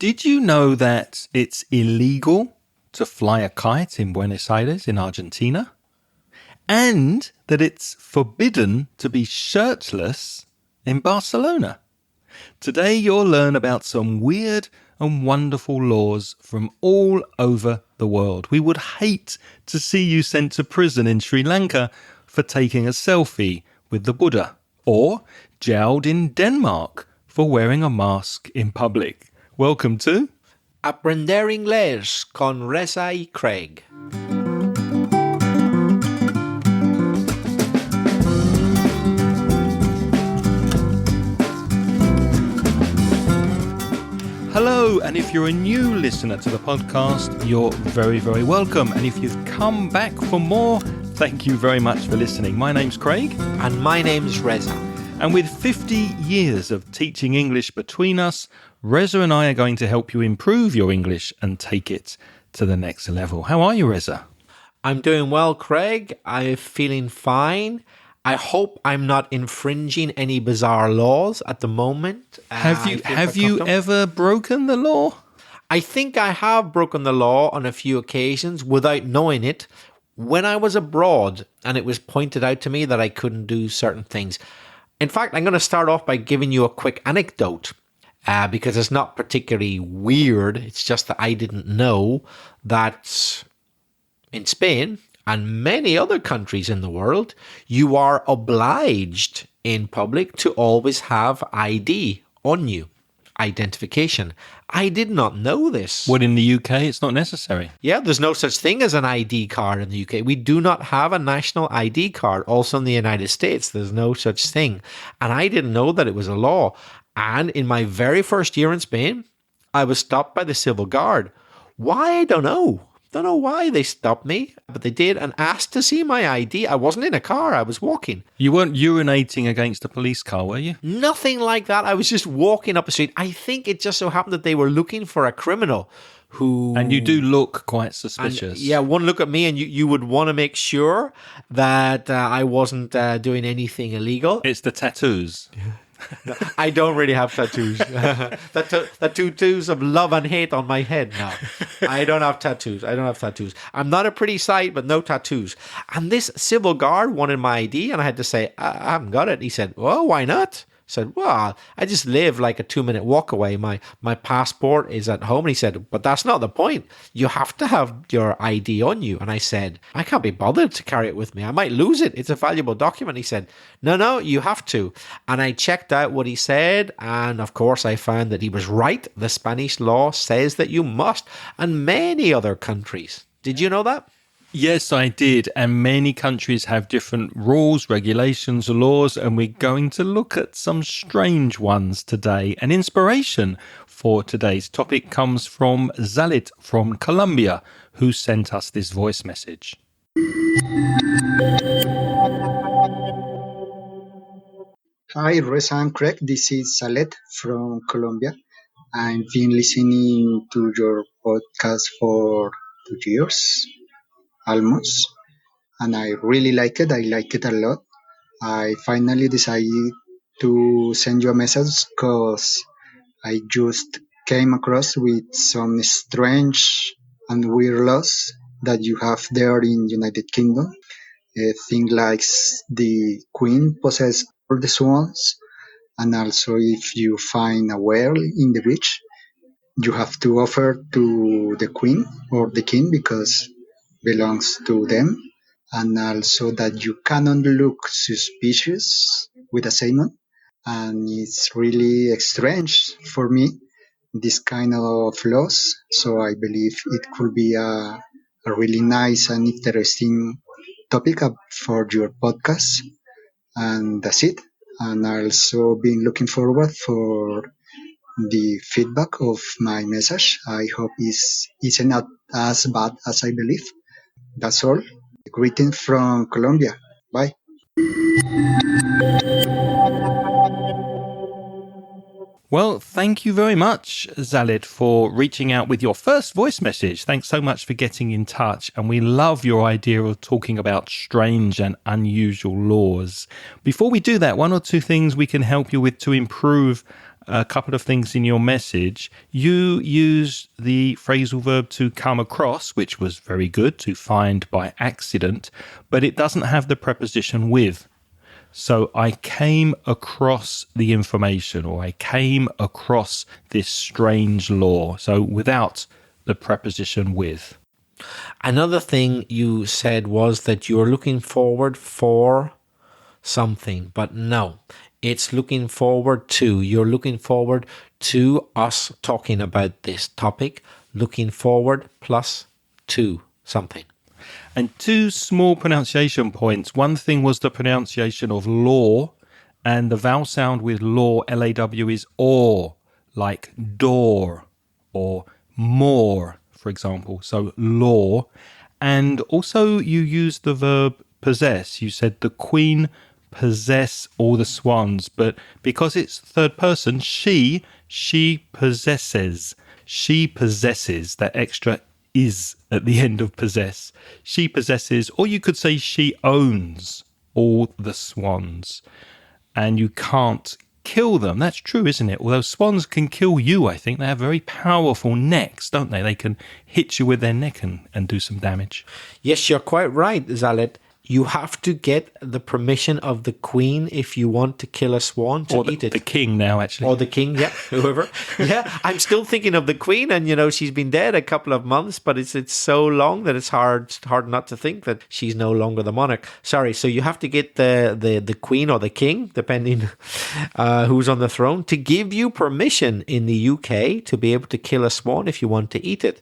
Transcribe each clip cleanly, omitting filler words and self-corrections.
Did you know that it's illegal to fly a kite in Buenos Aires in Argentina? And that it's forbidden to be shirtless in Barcelona? Today you'll learn about some weird and wonderful laws from all over the world. We would hate to see you sent to prison in Sri Lanka for taking a selfie with the Buddha, or jailed in Denmark for wearing a mask in public. Welcome to Aprender Inglés con Reza y Craig. Hello, and if you're a new listener to the podcast, you're very, very welcome. And if you've come back for more, thank you very much for listening. My name's Craig. And my name's Reza. And with 50 years of teaching English between us, Reza and I are going to help you improve your English and take it to the next level. How are you, Reza? I'm doing well, Craig. I'm feeling fine. I hope I'm not infringing any bizarre laws at the moment. Have you ever broken the law? I think I have broken the law on a few occasions without knowing it when I was abroad and it was pointed out to me that I couldn't do certain things. In fact, I'm going to start off by giving you a quick anecdote because it's not particularly weird. It's just that I didn't know that in Spain and many other countries in the world, you are obliged in public to always have ID on you, identification. I did not know this. Well, in the UK, it's not necessary. Yeah, there's no such thing as an ID card in the UK. We do not have a national ID card. Also in the United States, there's no such thing. And I didn't know that it was a law. And in my very first year in Spain, I was stopped by the civil guard. Why? I don't know. Don't know why they stopped me, but they did and asked to see my ID. I wasn't in a car. I was walking. You weren't urinating against a police car, were you? Nothing like that. I was just walking up the street. I think it just so happened that they were looking for a criminal who... And you do look quite suspicious. Yeah, one look at me and you would want to make sure that I wasn't doing anything illegal. It's the tattoos. No, I don't really have tattoos. The tattoos of love and hate on my head now. I don't have tattoos. I'm not a pretty sight, but no tattoos. And this civil guard wanted my ID, and I had to say, I haven't got it. He said, well, why not? I said, well, I just live like a 2-minute walk away. My passport is at home. And he said, but that's not the point. You have to have your ID on you. And I said, I can't be bothered to carry it with me. I might lose it. It's a valuable document. He said, no, you have to. And I checked out what he said. And of course, I found that he was right. The Spanish law says that you must, and many other countries. Did you know that? Yes, I did. And many countries have different rules, regulations, laws, and we're going to look at some strange ones today. An inspiration for today's topic comes from Zalit from Colombia, who sent us this voice message. Hi, Reza and Craig. This is Zalet from Colombia. I've been listening to your podcast for 2 years. Almost, and I really like it. I like it a lot. I finally decided to send you a message because I just came across with some strange and weird laws that you have there in United Kingdom. Things like the Queen possesses all the swans, and also if you find a whale in the beach, you have to offer to the Queen or the King because belongs to them, and also that you cannot look suspicious with a salmon. And it's really strange for me, this kind of laws. So I believe it could be a really nice and interesting topic for your podcast. And that's it. And also been looking forward for the feedback of my message. I hope it's not as bad as I believe. That's all. Greetings from Colombia. Bye. Well, thank you very much, Zalit, for reaching out with your first voice message. Thanks so much for getting in touch. And we love your idea of talking about strange and unusual laws. Before we do that, one or two things we can help you with to improve a couple of things in your message. You used the phrasal verb to come across, which was very good, to find by accident, but it doesn't have the preposition with. So I came across the information, or I came across this strange law. So without the preposition with. Another thing you said was that you're looking forward for something, but no, it's looking forward to. You're looking forward to us talking about this topic, looking forward plus to something. And two small pronunciation points. One thing was the pronunciation of law, and the vowel sound with law, L-A-W, is or, like door or more, for example. So law. And also you used the verb possess. You said the queen possess all the swans, but because it's third person, she possesses. She possesses, that extra is at the end of possess. She possesses, or you could say she owns all the swans. And you can't kill them. That's true, isn't it? Although swans can kill you, I think. They have very powerful necks, don't they? They can hit you with their neck and do some damage. Yes, you're quite right, Zalet. You have to get the permission of the queen if you want to kill a swan to eat it. The king now, actually. Or the king, yeah, whoever. Yeah, I'm still thinking of the queen, and she's been dead a couple of months, but it's so long that it's hard not to think that she's no longer the monarch. Sorry, so you have to get the queen or the king, depending who's on the throne, to give you permission in the UK to be able to kill a swan if you want to eat it.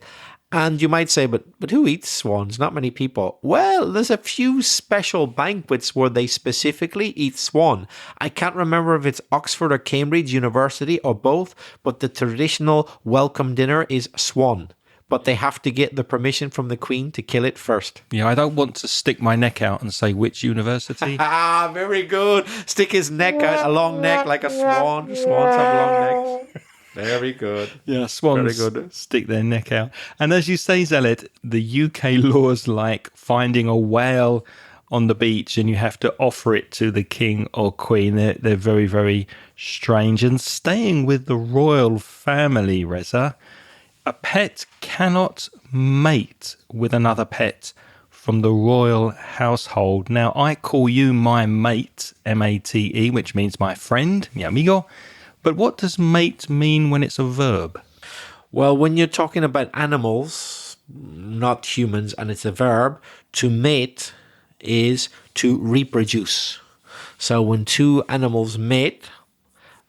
And you might say, but who eats swans? Not many people. Well, there's a few special banquets where they specifically eat swan. I can't remember if it's Oxford or Cambridge University or both, but the traditional welcome dinner is swan. But they have to get the permission from the Queen to kill it first. Yeah, I don't want to stick my neck out and say which university. Ah, very good. Stick his neck out, a long neck like a swan. Swans have long necks. Very good. Yeah, swans Very good. stick their neck out. And as you say, Zealot, the UK laws like finding a whale on the beach and you have to offer it to the king or queen, they're very, very strange. And staying with the royal family, Reza, a pet cannot mate with another pet from the royal household. Now, I call you my mate, M-A-T-E, which means my friend, mi amigo. But what does mate mean when it's a verb? Well, when you're talking about animals, not humans, and it's a verb, to mate is to reproduce. So when two animals mate,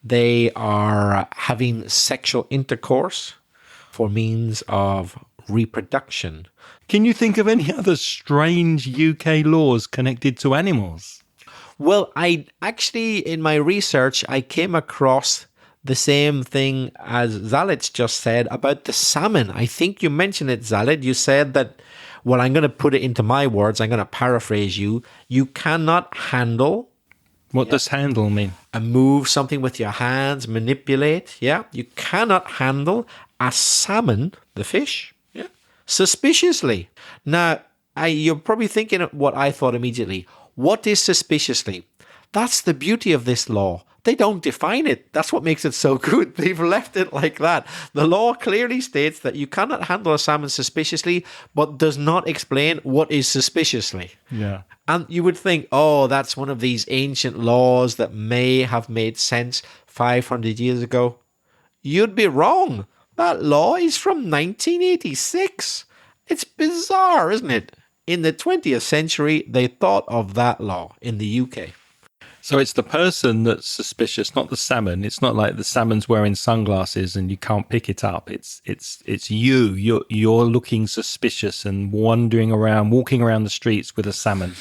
they are having sexual intercourse for means of reproduction. Can you think of any other strange UK laws connected to animals? Well, I actually, in my research, I came across the same thing as Zalet just said about the salmon. I think you mentioned it, Zalet. You said that, well, I'm going to put it into my words. I'm going to paraphrase you. You cannot handle. What does handle mean? And move something with your hands, manipulate. Yeah. You cannot handle a salmon, the fish, suspiciously. Now, you're probably thinking of what I thought immediately. What is suspiciously? That's the beauty of this law. They don't define it. That's what makes it so good. They've left it like that. The law clearly states that you cannot handle a salmon suspiciously, but does not explain what is suspiciously. Yeah. And you would think, oh, that's one of these ancient laws that may have made sense 500 years ago. You'd be wrong. That law is from 1986. It's bizarre, isn't it? In the 20th century, they thought of that law in the UK. So it's the person that's suspicious, not the salmon. It's not like the salmon's wearing sunglasses and you can't pick it up. It's you. You're looking suspicious and walking around the streets with a salmon.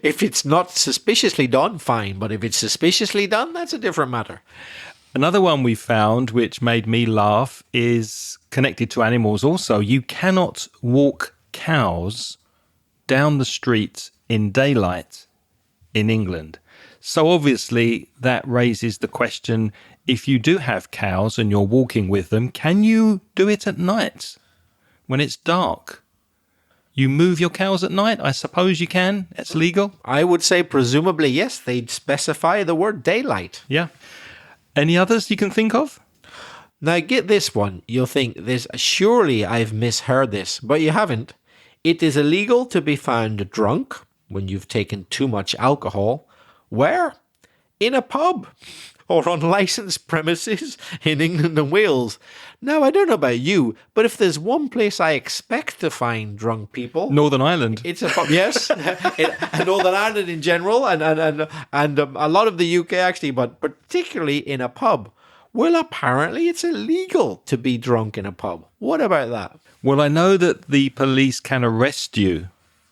If it's not suspiciously done, fine. But if it's suspiciously done, that's a different matter. Another one we found, which made me laugh, is connected to animals also. You cannot walk cows down the street in daylight in England. So obviously that raises the question, if you do have cows and you're walking with them, can you do it at night when it's dark? You move your cows at night? I suppose you can. It's legal. I would say presumably, yes, they'd specify the word daylight. Yeah. Any others you can think of? Now get this one. You'll think surely I've misheard this, but you haven't. It is illegal to be found drunk when you've taken too much alcohol. Where? In a pub or on licensed premises in England and Wales. Now, I don't know about you, but if there's one place I expect to find drunk people, Northern Ireland. it's a pub. Yes, and Northern Ireland in general, and a lot of the UK actually, but particularly in a pub. Well, apparently it's illegal to be drunk in a pub. What about that? Well, I know that the police can arrest you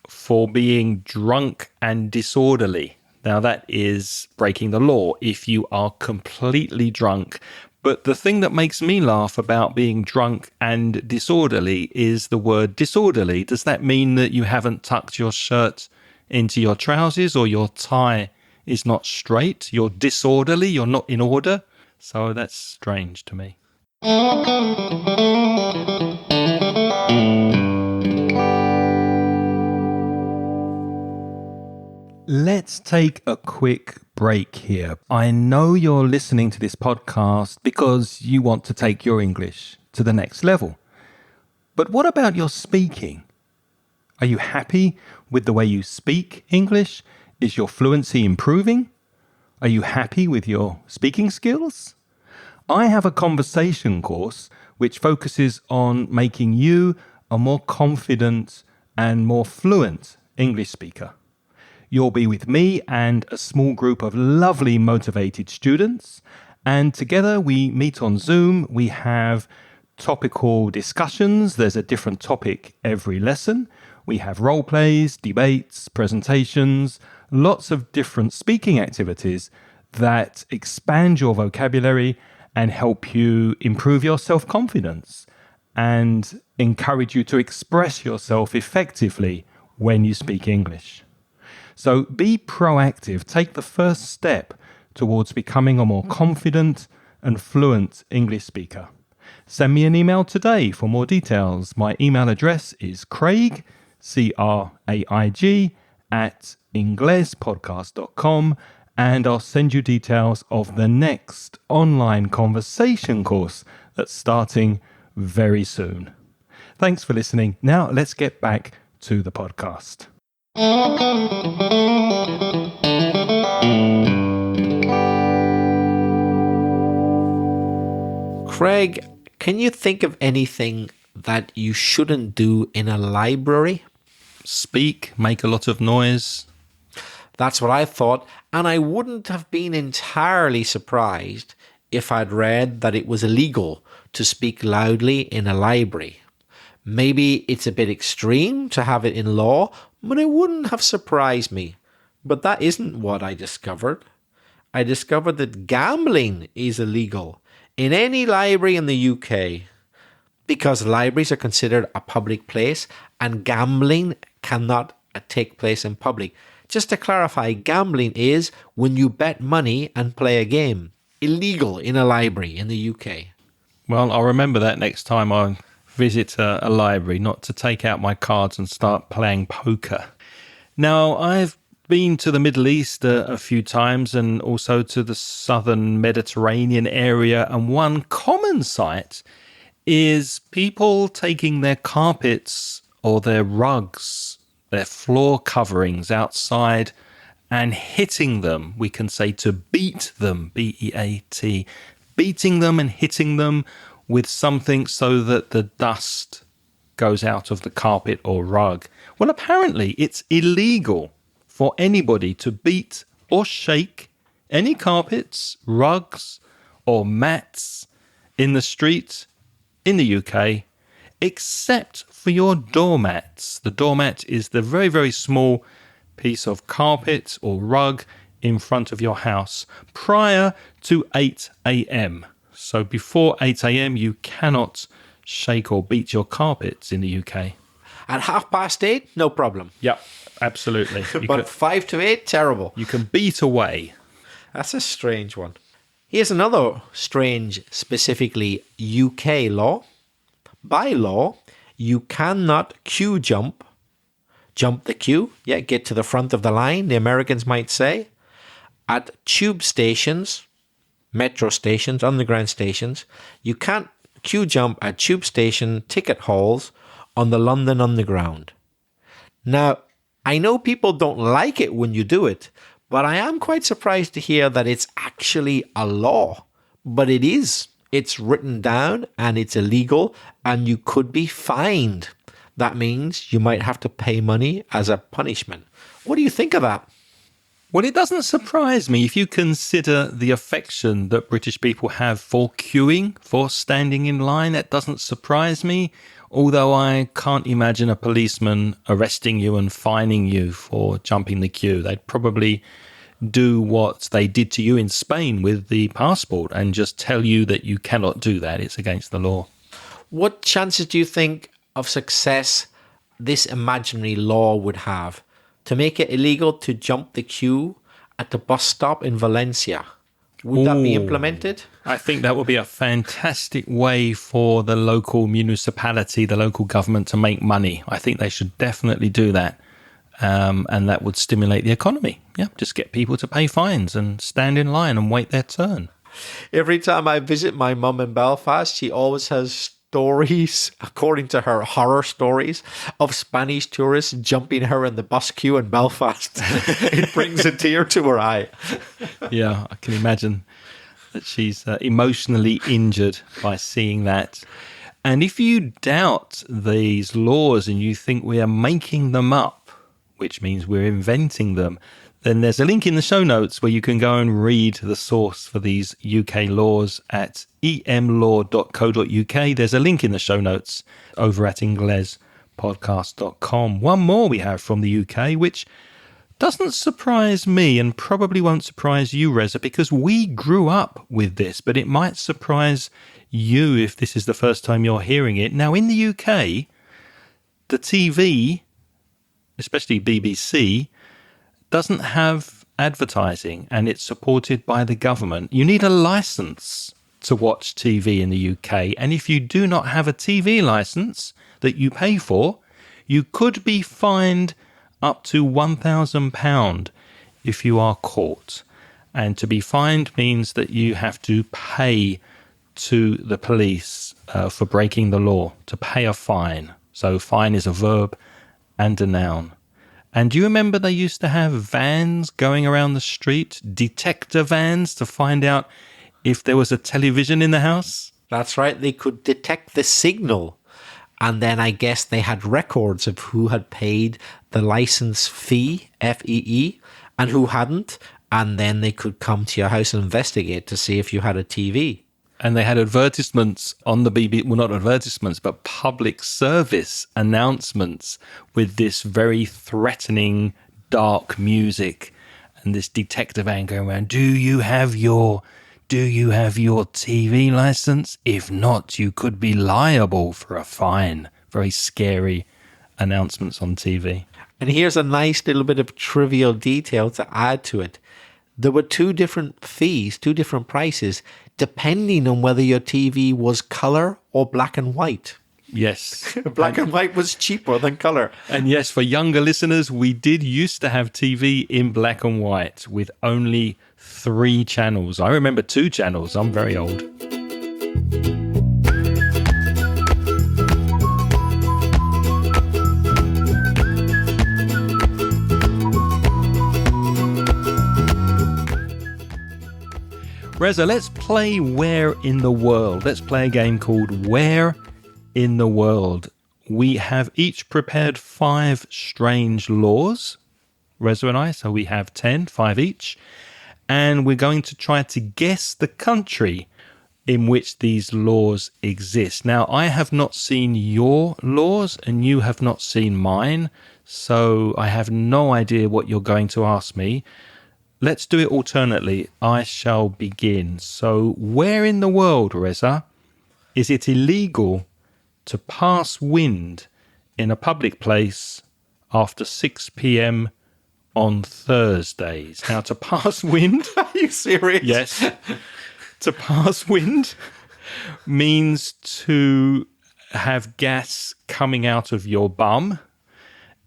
for being drunk and disorderly. Now, that is breaking the law if you are completely drunk. But the thing that makes me laugh about being drunk and disorderly is the word disorderly. Does that mean that you haven't tucked your shirt into your trousers or your tie is not straight? You're disorderly, you're not in order? So that's strange to me. Let's take a quick break here. I know you're listening to this podcast because you want to take your English to the next level. But what about your speaking? Are you happy with the way you speak English? Is your fluency improving? Are you happy with your speaking skills? I have a conversation course which focuses on making you a more confident and more fluent English speaker. You'll be with me and a small group of lovely motivated students, and together we meet on Zoom. We have topical discussions. There's a different topic every lesson. We have role plays, debates, presentations, lots of different speaking activities that expand your vocabulary and help you improve your self-confidence and encourage you to express yourself effectively when you speak English. So be proactive. Take the first step towards becoming a more confident and fluent English speaker. Send me an email today for more details. My email address is Craig, C-R-A-I-G, @inglespodcast.com, and I'll send you details of the next online conversation course that's starting very soon. Thanks for listening. Now let's get back to the podcast. Craig, can you think of anything that you shouldn't do in a library? Speak, make a lot of noise. That's what I thought, and I wouldn't have been entirely surprised if I'd read that it was illegal to speak loudly in a library. Maybe it's a bit extreme to have it in law, but it wouldn't have surprised me. But that isn't what I discovered. I discovered that gambling is illegal in any library in the UK because libraries are considered a public place and gambling cannot take place in public. Just to clarify, gambling is when you bet money and play a game. Illegal in a library in the UK. Well, I'll remember that next time I visit a library, not to take out my cards and start playing poker. Now, I've been to the Middle East a few times and also to the southern Mediterranean area, and one common sight is people taking their carpets or their rugs, their floor coverings outside and hitting them. We can say to beat them, B-E-A-T, beating them and hitting them with something so that the dust goes out of the carpet or rug. Well, apparently it's illegal for anybody to beat or shake any carpets, rugs or mats in the street in the UK, except for your doormats. The doormat is the very, very small piece of carpet or rug in front of your house prior to 8 a.m. So before 8 a.m. you cannot shake or beat your carpets in the UK. At 8:30, no problem. Yep, absolutely. But 5 to 8, terrible. You can beat away. That's a strange one. Here's another strange, specifically UK law. By law, you cannot queue jump the queue, get to the front of the line, the Americans might say, at tube stations metro stations, underground stations. You can't queue jump at tube station ticket halls on the London Underground. Now, I know people don't like it when you do it, but I am quite surprised to hear that it's actually a law. But it is. It's written down and it's illegal and you could be fined. That means you might have to pay money as a punishment. What do you think of that? Well, it doesn't surprise me if you consider the affection that British people have for queuing, for standing in line. That doesn't surprise me, although I can't imagine a policeman arresting you and fining you for jumping the queue. They'd probably do what they did to you in Spain with the passport and just tell you that you cannot do that. It's against the law. What chances do you think of success this imaginary law would have to make it illegal to jump the queue at the bus stop in Valencia? Would that be implemented? I think that would be a fantastic way for the local municipality, the local government to make money. I think they should definitely do that. And that would stimulate the economy. Yeah, just get people to pay fines and stand in line and wait their turn. Every time I visit my mum in Belfast, she always has stories, according to her, horror stories of Spanish tourists jumping her in the bus queue in Belfast. It brings a tear to her eye. Yeah, I can imagine that she's emotionally injured by seeing that. And if you doubt these laws and you think we are making them up, which means we're inventing them, then there's a link in the show notes where you can go and read the source for these UK laws at emlaw.co.uk. There's a link in the show notes over at inglespodcast.com. One more we have from the UK, which doesn't surprise me and probably won't surprise you, Reza, because we grew up with this, but it might surprise you if this is the first time you're hearing it. Now, in the UK, the TV, especially BBC, doesn't have advertising and it's supported by the government. You need a license to watch TV in the UK. And if you do not have a TV license that you pay for, you could be fined up to £1,000 if you are caught. And to be fined means that you have to pay to the police for breaking the law, to pay a fine. So fine is a verb and a noun. And do you remember they used to have vans going around the street, detector vans, to find out if there was a television in the house? That's right. They could detect the signal. And then I guess they had records of who had paid the license fee, FEE, and who hadn't. And then they could come to your house and investigate to see if you had a TV. And they had advertisements on the BBC, well, not advertisements, but public service announcements with this very threatening, dark music and this detective van going around. Do you have your TV license? If not, you could be liable for a fine. Very scary announcements on TV. And here's a nice little bit of trivial detail to add to it. There were two different fees, two different prices, depending on whether your TV was color or black and white. Yes. Black and white was cheaper than color. And yes, for younger listeners, we did used to have TV in black and white with only 3 channels. I remember 2 channels. I'm very old. Reza, let's play Where in the World. Let's play a game called Where in the World. We have each prepared 5 strange laws, Reza and I, so we have 10, 5 each. And we're going to try to guess the country in which these laws exist. Now, I have not seen your laws and you have not seen mine, so I have no idea what you're going to ask me. Let's do it alternately. I shall begin. So, where in the world, Reza, is it illegal to pass wind in a public place after 6 p.m. on Thursdays? Now, to pass wind... Are you serious? Yes. To pass wind means to have gas coming out of your bum.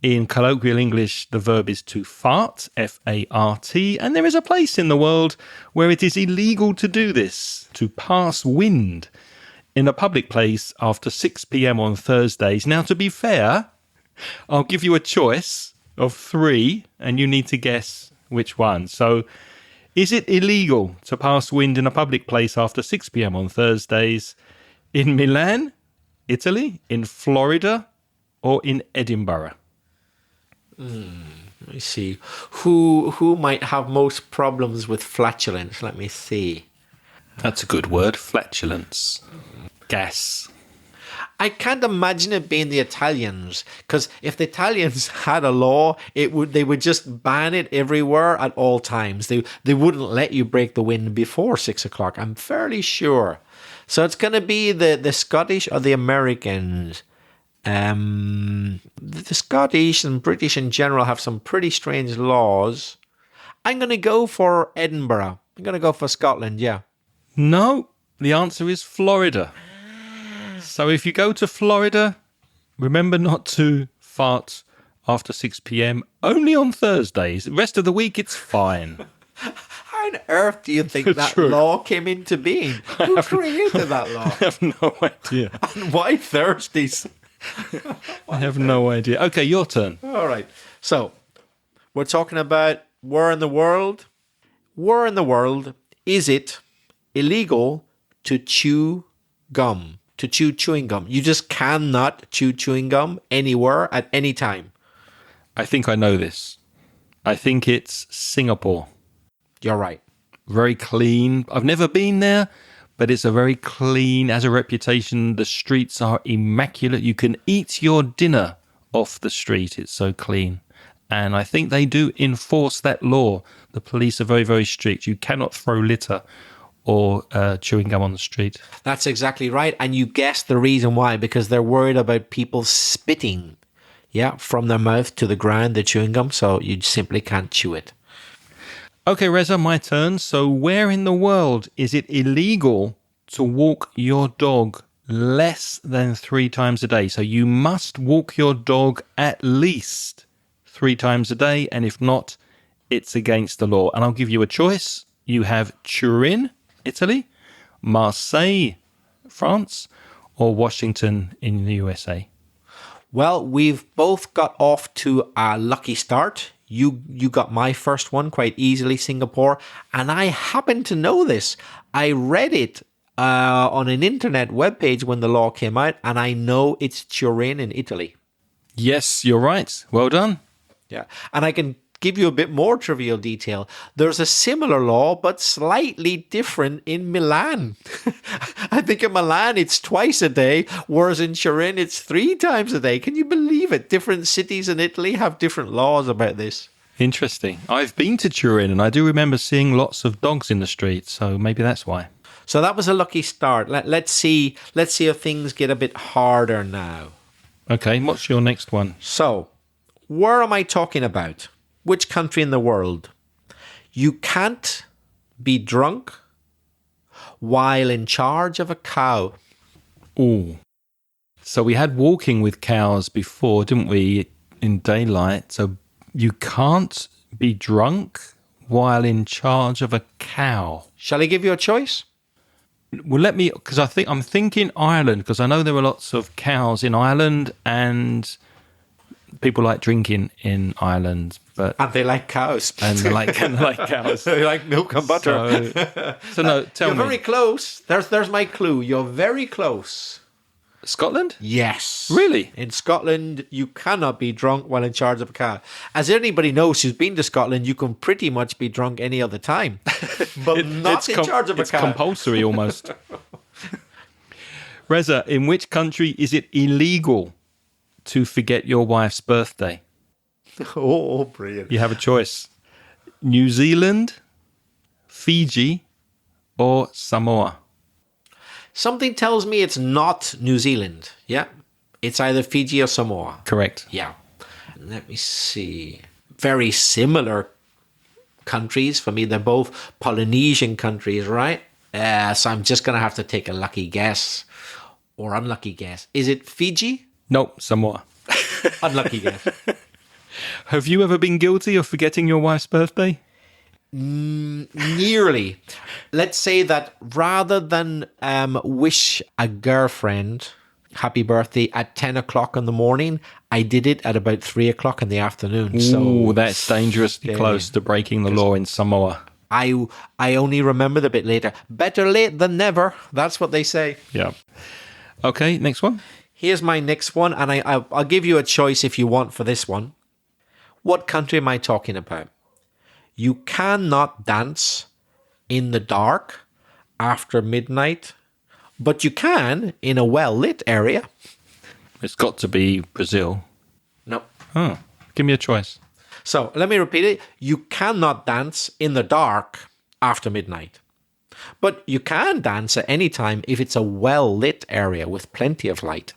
In colloquial English, the verb is to fart, F-A-R-T, and there is a place in the world where it is illegal to do this, to pass wind in a public place after 6 p.m. on Thursdays. Now, to be fair, I'll give you a choice of 3, and you need to guess which one. So, is it illegal to pass wind in a public place after 6 p.m. on Thursdays in Milan, Italy, in Florida, or in Edinburgh? Let me see. Who might have most problems with flatulence? Let me see. That's a good word, flatulence. Gas. I can't imagine it being the Italians, because if the Italians had a law, they would just ban it everywhere at all times. They wouldn't let you break the wind before 6 o'clock. I'm fairly sure. So it's going to be the Scottish or the Americans. The Scottish and British in general have some pretty strange laws. I'm going to go for Edinburgh. I'm going to go for Scotland, yeah. No, the answer is Florida. So if you go to Florida, remember not to fart after 6 p.m. only on Thursdays. The rest of the week, it's fine. How on earth do you think that law came into being? Who created that law? I have no idea. And why Thursdays? I have no idea. Okay, your turn. All right. So we're talking about where in the world? Where in the world is it illegal to chew gum? To chew chewing gum. You just cannot chew chewing gum anywhere at any time. I think I know this. I think it's Singapore. You're right. Very clean. I've never been there, but it's a very clean, has a reputation. The streets are immaculate. You can eat your dinner off the street. It's so clean. And I think they do enforce that law. The police are very, very strict. You cannot throw litter or chewing gum on the street. That's exactly right. And you guessed the reason why, because they're worried about people spitting, from their mouth to the ground, the chewing gum, so you simply can't chew it. Okay, Reza, my turn. So where in the world is it illegal to walk your dog less than 3 times a day? So you must walk your dog at least 3 times a day, and if not, it's against the law. And I'll give you a choice. You have Turin, Italy, Marseille, France, or Washington in the USA. Well, we've both got off to a lucky start. You got my first one quite easily, Singapore, and I happen to know this. I read it on an internet webpage when the law came out, and I know it's Turin in Italy. Yes, you're right. Well done. Yeah, and I can give you a bit more trivial detail. There's a similar law, but slightly different in Milan. I think in Milan it's twice a day, whereas in Turin it's 3 times a day. Can you believe it? Different cities in Italy have different laws about this. Interesting. I've been to Turin and I do remember seeing lots of dogs in the street, so maybe that's why. So that was a lucky start. Let's see if things get a bit harder now. Okay, what's your next one? So, where am I talking about? Which country in the world? You can't be drunk while in charge of a cow. Ooh. So we had walking with cows before, didn't we, in daylight? So you can't be drunk while in charge of a cow. Shall I give you a choice? Well, because I'm thinking Ireland, because I know there are lots of cows in Ireland and people like drinking in Ireland, and they like cows. And they like cows. They like milk and butter. So no, tell me. You're very close. There's my clue. You're very close. Scotland? Yes. Really? In Scotland, you cannot be drunk while in charge of a cow. As anybody knows who's been to Scotland, you can pretty much be drunk any other time, but not in charge of a cow. It's compulsory almost. Reza, in which country is it illegal to forget your wife's birthday? Oh, brilliant. You have a choice. New Zealand, Fiji, or Samoa? Something tells me it's not New Zealand. Yeah. It's either Fiji or Samoa. Correct. Yeah. Let me see. Very similar countries. For me, they're both Polynesian countries, right? So I'm just going to have to take a lucky guess or unlucky guess. Is it Fiji? Nope, Samoa. Unlucky guess. Have you ever been guilty of forgetting your wife's birthday? Nearly. Let's say that rather than wish a girlfriend happy birthday at 10 o'clock in the morning, I did it at about 3 o'clock in the afternoon. So that's dangerously close to breaking the law in Samoa. I only remembered a bit later. Better late than never. That's what they say. Yeah. Okay, next one. Here's my next one, and I'll give you a choice if you want for this one. What country am I talking about? You cannot dance in the dark after midnight, but you can in a well-lit area. It's got to be Brazil. No. Oh, give me a choice. So let me repeat it. You cannot dance in the dark after midnight, but you can dance at any time if it's a well-lit area with plenty of light.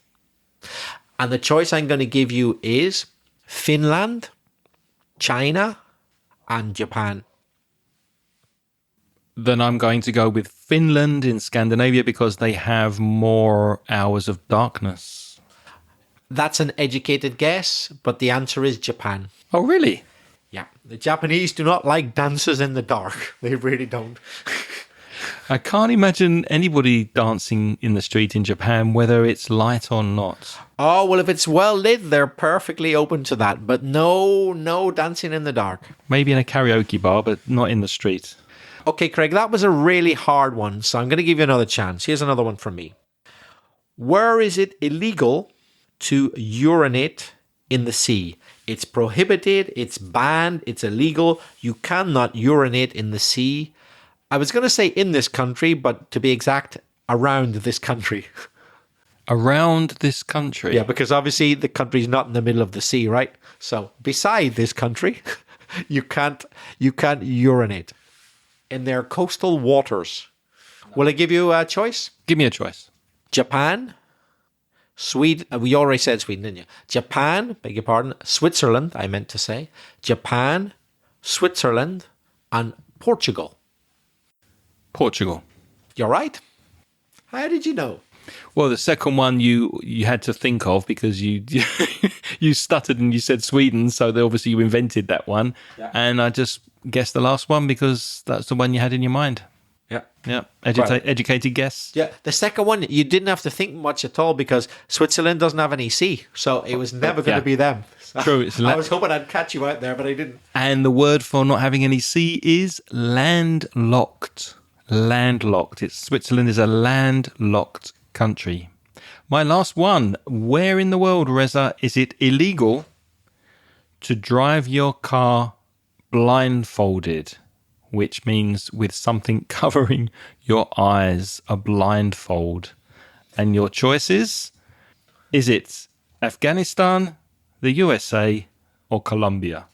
And the choice I'm going to give you is Finland, China, and Japan. Then I'm going to go with Finland in Scandinavia because they have more hours of darkness. That's an educated guess, but the answer is Japan. Oh, really? Yeah, the Japanese do not like dancers in the dark. They really don't. I can't imagine anybody dancing in the street in Japan, whether it's light or not. Oh, well, if it's well lit, they're perfectly open to that. But no dancing in the dark. Maybe in a karaoke bar, but not in the street. Okay, Craig, that was a really hard one, so I'm going to give you another chance. Here's another one from me. Where is it illegal to urinate in the sea? It's prohibited, it's banned, it's illegal. You cannot urinate in the sea. I was going to say in this country, but to be exact, around this country. Around this country? Yeah, because obviously the country's not in the middle of the sea, right? So beside this country, you can't urinate in their coastal waters. Will I give you a choice? Give me a choice. Japan, Sweden. We already said Sweden, didn't you? Japan, beg your pardon. Switzerland, I meant to say. Japan, Switzerland, and Portugal. Portugal. You're right. How did you know? Well, the second one you had to think of because you you stuttered and you said Sweden, so obviously you invented that one. Yeah. And I just guessed the last one because that's the one you had in your mind. Yeah. Yeah. Educated guess. Yeah. The second one, you didn't have to think much at all because Switzerland doesn't have any sea. So it was never going to be them. So true. I was hoping I'd catch you out there, but I didn't. And the word for not having any sea is landlocked. Landlocked. Switzerland is a landlocked country. My last one. Where in the world, Reza, is it illegal to drive your car blindfolded? Which means with something covering your eyes, a blindfold. And your choices? Is it Afghanistan, the USA, or Colombia?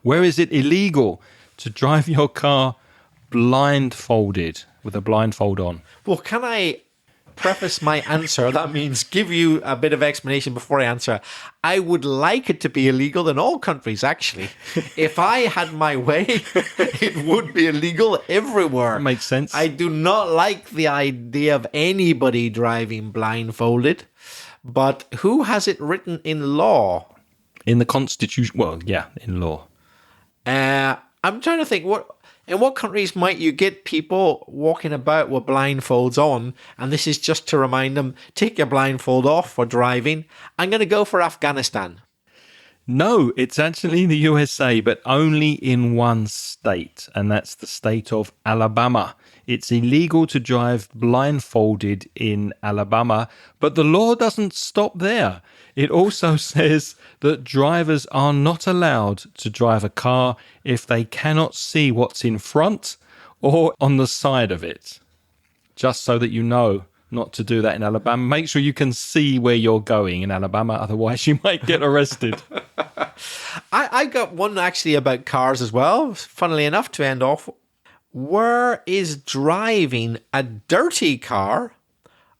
Where is it illegal to drive your car blindfolded with a blindfold on? Well, can I preface my answer? That means give you a bit of explanation before I answer. I would like it to be illegal in all countries, actually. If I had my way, it would be illegal everywhere. That makes sense. I do not like the idea of anybody driving blindfolded, but who has it written in law? In the Constitution. Well, yeah, in law. I'm trying to think, in what countries might you get people walking about with blindfolds on? And this is just to remind them, take your blindfold off for driving. I'm going to go for Afghanistan. No, it's actually the USA, but only in one state, and that's the state of Alabama. It's illegal to drive blindfolded in Alabama, but the law doesn't stop there. It also says that drivers are not allowed to drive a car if they cannot see what's in front or on the side of it. Just so that you know not to do that in Alabama. Make sure you can see where you're going in Alabama, otherwise you might get arrested. I got one actually about cars as well, funnily enough, to end off. Where is driving a dirty car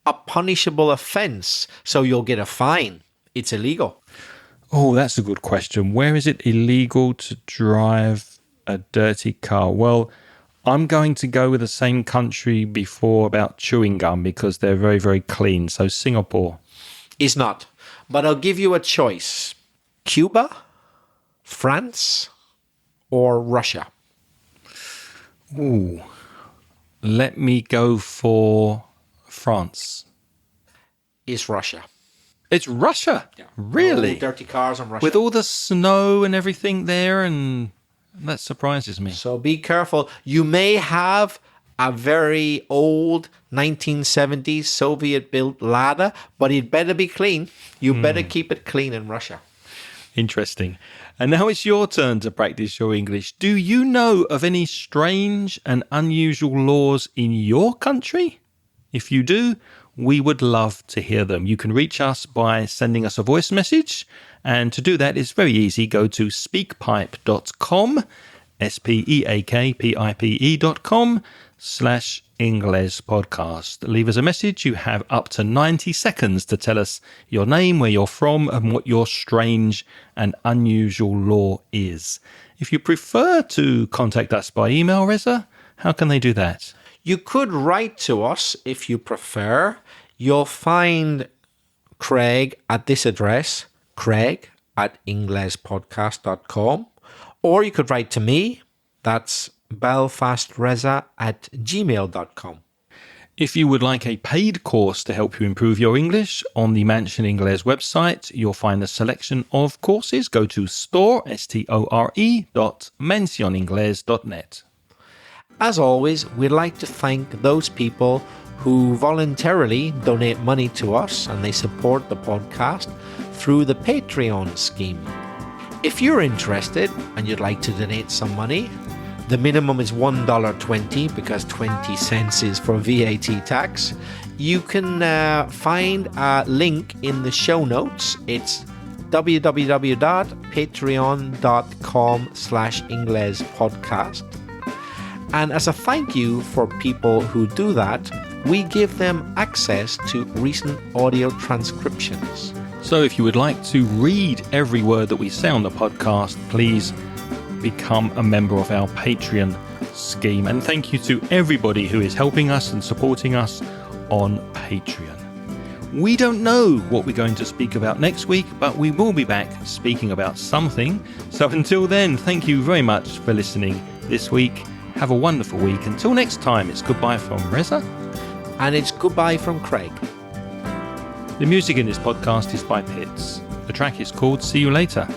a punishable offence? So you'll get a fine. It's illegal. Oh, that's a good question. Where is it illegal to drive a dirty car? Well, I'm going to go with the same country before about chewing gum because they're very, very clean. So Singapore. Is not. But I'll give you a choice. Cuba, France or Russia? Ooh. Let me go for France. Is Russia. It's Russia? Yeah. Really? No dirty cars in Russia. With all the snow and everything there, and that surprises me. So be careful. You may have a very old 1970s Soviet-built Lada, but it better be clean. You better keep it clean in Russia. Interesting. And now it's your turn to practice your English. Do you know of any strange and unusual laws in your country? If you do, we would love to hear them. You can reach us by sending us a voice message. And to do that, it's very easy. Go to speakpipe.com, speakpipe.com/Ingles podcast. Leave us a message. You have up to 90 seconds to tell us your name, where you're from, and what your strange and unusual law is. If you prefer to contact us by email, Reza, how can they do that? You could write to us if you prefer. You'll find Craig at this address, craig@inglespodcast.com. Or you could write to me. That's belfastreza@gmail.com. If you would like a paid course to help you improve your English, on the Mansion Ingles website, you'll find a selection of courses. Go to store.mencioningles.net. As always, we'd like to thank those people who voluntarily donate money to us and they support the podcast through the Patreon scheme. If you're interested and you'd like to donate some money, the minimum is $1.20 because 20 cents is for VAT tax. You can find a link in the show notes. It's www.patreon.com/inglespodcast. And as a thank you for people who do that, we give them access to recent audio transcriptions. So if you would like to read every word that we say on the podcast, please become a member of our Patreon scheme. And thank you to everybody who is helping us and supporting us on Patreon. We don't know what we're going to speak about next week, but we will be back speaking about something. So until then, thank you very much for listening this week. Have a wonderful week. Until next time, it's goodbye from Reza. And it's goodbye from Craig. The music in this podcast is by Pitts. The track is called See You Later.